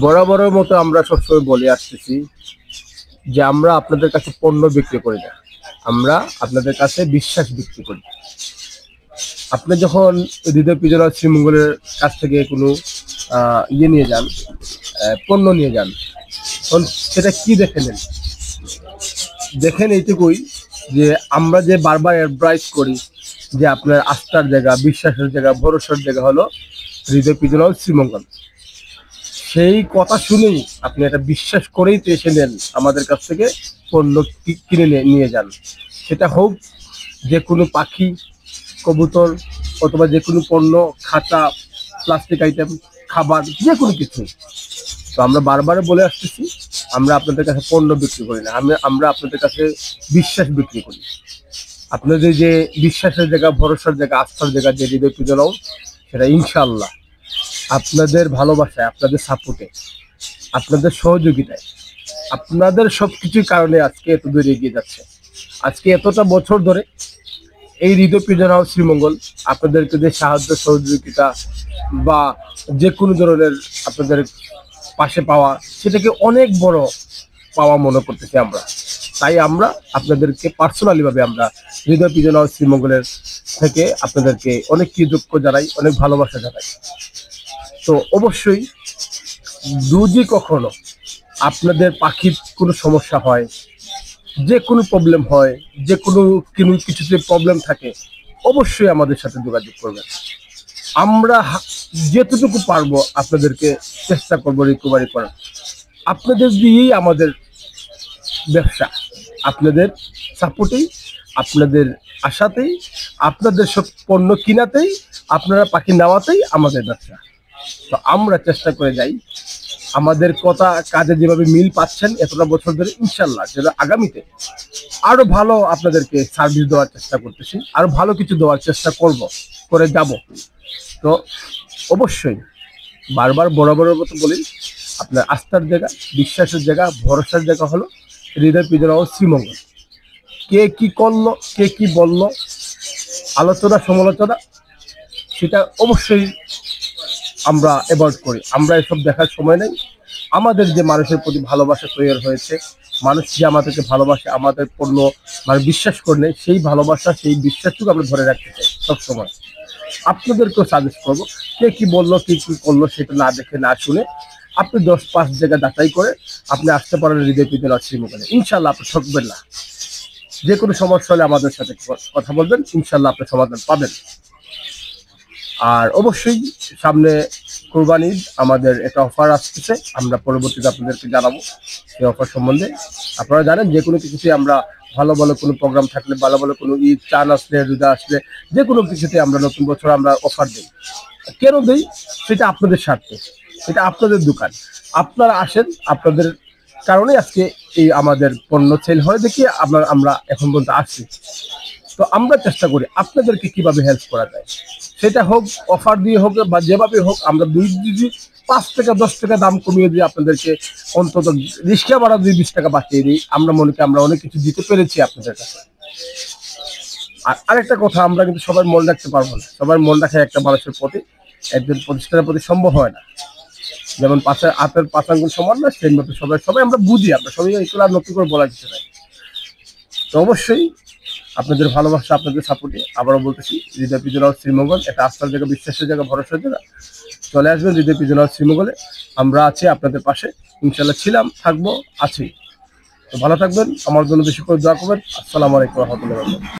বরাবরের মতো আমরা সবসময় বলে আসতেছি যে আমরা আপনাদের কাছে পণ্য বিক্রি করি না, আমরা আপনাদের কাছে বিশ্বাস বিক্রি করি। আপনি যখন হৃদয় পিজনা শ্রীমঙ্গলের কাছ থেকে কোনো ইয়ে নিয়ে যান, পণ্য নিয়ে যান, তখন সেটা কি দেখে নেন? দেখেন এইটুকুই যে আমরা যে বারবার অ্যাডভাইস করি যে আপনার আস্থার জায়গা, বিশ্বাসের জায়গা, ভরসার জায়গা হলো হৃদয় পিজনা শ্রীমঙ্গল। সেই কথা শুনেই আপনি এটা বিশ্বাস করেই তো এসে নেন আমাদের কাছ থেকে পণ্য কিনে নিয়ে যান। সেটা হোক যে কোনো পাখি, কবুতর, অথবা যে কোনো পণ্য, খাতা, প্লাস্টিক আইটেম, খাবার, যে কোনো কিছু। তো আমরা বারবার বলে আসতেছি আমরা আপনাদের কাছে পণ্য বিক্রি করি না, আমরা আপনাদের কাছে বিশ্বাস বিক্রি করি। আপনাদের যে বিশ্বাসের জায়গা, ভরসার জায়গা, আস্থার জায়গা যে হৃদয় পিজনাও, সেটা ইনশাআল্লাহ আপনাদের ভালোবাসায়, আপনাদের সাপোর্টে, আপনাদের সহযোগিতায়, আপনাদের সবকিছুর কারণে আজকে এত দূর এগিয়ে যাচ্ছে। আজকে এতটা বছর ধরে এই হৃদয় পিজনা শ্রীমঙ্গল আপনাদেরকে যে সাহায্য, সহযোগিতা বা যে কোনো ধরনের আপনাদের পাশে পাওয়া, সেটাকে অনেক বড় পাওয়া মনে করতেছি আমরা। তাই আমরা আপনাদেরকে পার্সোনালি ভাবে আমরা হৃদয় পিজনা শ্রীমঙ্গলের থেকে আপনাদেরকে অনেক কৃতজ্ঞ জানাই, অনেক ভালোবাসা জানাই। তো অবশ্যই যদি কখনো আপনাদের পাখির কোনো সমস্যা হয়, যে কোনো প্রবলেম হয়, যে কোনো কিছুতে প্রবলেম থাকে, অবশ্যই আমাদের সাথে যোগাযোগ করবেন। আমরা যেতটুকু পারবো আপনাদেরকে চেষ্টা করবো রিকভারি করার। আপনাদের দিয়েই আমাদের ব্যবসা, আপনাদের সাপোর্টেই, আপনাদের আশাতেই, আপনাদের সব পণ্য কিনাতেই, আপনারা পাখি নেওয়াতেই আমাদের ব্যবসা। তো আমরা চেষ্টা করে যাই আমাদের কথা কাজে যেভাবে মিল পাচ্ছেন এতটা বছর ধরে, ইনশাল্লাহ যেন আগামীতে আরো ভালো আপনাদেরকে সার্ভিস দেওয়ার চেষ্টা করতেছি, আরো ভালো কিছু দেওয়ার চেষ্টা করে যাব। তো অবশ্যই বারবার বরাবরের মতো বলি, আপনার আস্থার জায়গা, বিশ্বাসের জায়গা, ভরসার জায়গা হলো হৃদয় পিজনা শ্রীমঙ্গল। কে কি করলো, কে কি বললো, আলোচনা সমালোচনা, সেটা অবশ্যই আমরা অ্যাভয়েড করি। আমরা এসব দেখার সময় নেই। আমাদের যে মানুষের প্রতি ভালোবাসা তৈরি হয়েছে, মানুষ যে আমাদেরকে ভালোবাসে, আমাদের পণ্য মানে বিশ্বাস করে নেই, সেই ভালোবাসা, সেই বিশ্বাসটুকু আমরা ধরে রাখতে চাই সবসময়। আপনাদেরকেও সাজেস্ট করবো, কে কি বললো, কে কি করলো, সেটা না দেখে না শুনে আপনি 10-5 জায়গা যাচাই করে আপনি আসতে পারেন হৃদয় পিজনা শ্রীমঙ্গলে। ইনশাল্লাহ আপনি ঠকবেন না। যে কোনো সমস্যা হলে আমাদের সাথে কথা বলবেন, ইনশাল্লাহ আপনি সমাধান পাবেন। আর অবশ্যই সামনে কোরবানি ঈদ, আমাদের একটা অফার আসতেছে, আমরা পরবর্তীতে আপনাদেরকে জানাবো এই অফার সম্বন্ধে। আপনারা জানেন যে কোনো কিছুতে আমরা ভালো ভালো কোনো প্রোগ্রাম থাকলে, ভালো ভালো কোনো ঈদ, চান আসলে, রোজা আসলে, যে কোনো কিছুতে আমরা নতুন বছর আমরা অফার দিই। কেন দিই? সেটা আপনাদের স্বার্থে, এটা আপনাদের দোকান, আপনারা আসেন, আপনাদের কারণে আজকে এই আমাদের পণ্য সেল হয় দেখি আমরা এখন পর্যন্ত আসছি। তো আমরা চেষ্টা করি আপনাদেরকে কিভাবে হেল্প করা যায়, সেটা হোক অফার দিয়ে হোক বা যেভাবে হোক, আমরা 5 টাকা 10 টাকা দাম কমিয়ে দিয়ে আপনাদেরকে, অন্তত রিক্সা ভাড়া 20 টাকা বাঁচিয়ে দিই, আমরা মনে করি আমরা অনেক কিছু দিতে পেরেছি আপনাদের কাছে। আর আরেকটা কথা, আমরা কিন্তু সবাই মন রাখতে পারবো না, সবার মন রাখা একটা মানুষের প্রতি, একজন প্রতিষ্ঠানের প্রতি সম্ভব হয় না। যেমন হাতের 5 আঙ্গুল সমান না, সেই মতো সবাই আমরা বুঝি, আমরা সবাই এগুলো আর নতুন করে বলা কিছু নাই। তো অবশ্যই আপনাদের ভালোবাসা, আপনাদের সাপোর্টে আবারও বলতেছি, হৃদয় পিজনা শ্রীমঙ্গল একটা আস্থার জায়গা, বিশ্বাসের জায়গা, ভরসার জায়গা। চলে আসবেন হৃদয় পিজনা শ্রীমঙ্গলে, আমরা আছি আপনাদের পাশে, ইনশাল্লাহ ছিলাম, থাকবো, আছি। তো ভালো থাকবেন, আমার জন্য বেশি করে দোয়া করবেন। আসসালামু আলাইকুম ওয়া রাহমাতুল্লাহি ওয়া বারাকাতুহু।